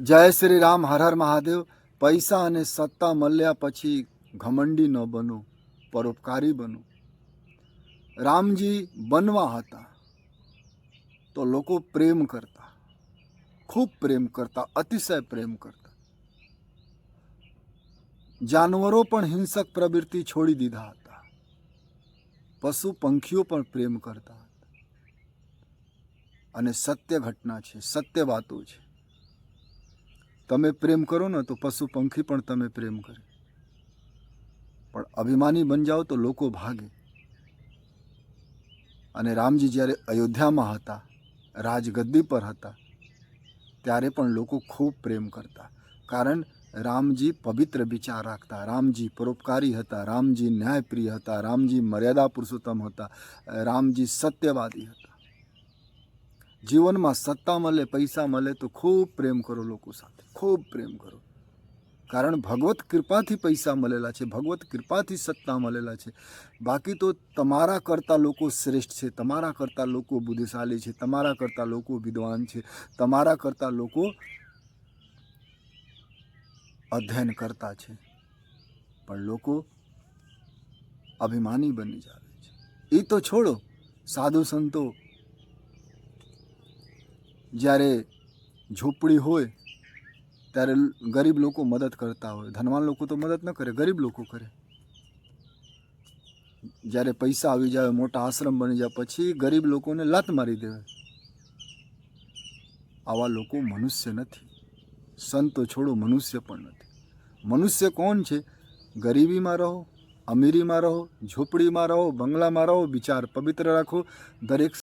જય શ્રી રામ. હર હર મહાદેવ. પૈસા અને સત્તા મળ્યા પછી ઘમંડી ન બનો, પરોપકારી બનો. રામજી બનવા હતા તો લોકો પ્રેમ કરતા, ખૂબ પ્રેમ કરતા, અતિશય પ્રેમ કરતા. જાનવરો પણ હિંસક પ્રવૃત્તિ છોડી દીધા હતા. પશુ પંખીઓ પણ પ્રેમ કરતા હતા. અને સત્ય ઘટના છે, સત્ય વાતો છે. તમે પ્રેમ કરો ને તો પશુ પંખી પણ તમે પ્રેમ કરે, પણ અભિમાની બન જાઓ તો લોકો ભાગે. અને રામજી જ્યારે અયોધ્યામાં હતા, રાજગદ્દી પર હતા, ત્યારે પણ લોકો ખૂબ પ્રેમ કરતા. કારણ રામજી પવિત્ર વિચાર રાખતા, રામજી પરોપકારી હતા, રામજી ન્યાયપ્રિય હતા, રામજી મર્યાદા પુરુષોત્તમ હતા, રામજી સત્યવાદી હતા. જીવનમાં સત્તા મળે, પૈસા મળે તો ખૂબ પ્રેમ કરો લોકો સાથે, ખૂબ પ્રેમ કરો. કારણ ભગવત કૃપાથી પૈસા મળેલા છે, ભગવત કૃપાથી સત્તા મળેલા છે. બાકી તો તમારા કરતાં લોકો શ્રેષ્ઠ છે, તમારા કરતાં લોકો બુદ્ધિશાળી છે, તમારા કરતાં લોકો વિદ્વાન છે, તમારા કરતાં લોકો અધ્યયન કરતા છે, પણ લોકો અભિમાની બની જાય છે. એ તો છોડો, સાધુ સંતો જ્યારે ઝૂંપડી હોય ત્યારે ગરીબ લોકો મદદ કરતા હોય. ધનવાન લોકો તો મદદ ન કરે, ગરીબ લોકો કરે. જ્યારે પૈસા આવી જાય, મોટા આશ્રમ બની જાય, પછી ગરીબ લોકોને લાત મારી દેવાય. આવા લોકો મનુષ્ય નથી. સંતો છોડો, મનુષ્ય પણ નથી. મનુષ્ય કોણ છે? ગરીબીમાં રહો, અમીરીમાં રહો, ઝૂંપડીમાં રહો, બંગલામાં રહો, વિચાર પવિત્ર રાખો, દરેક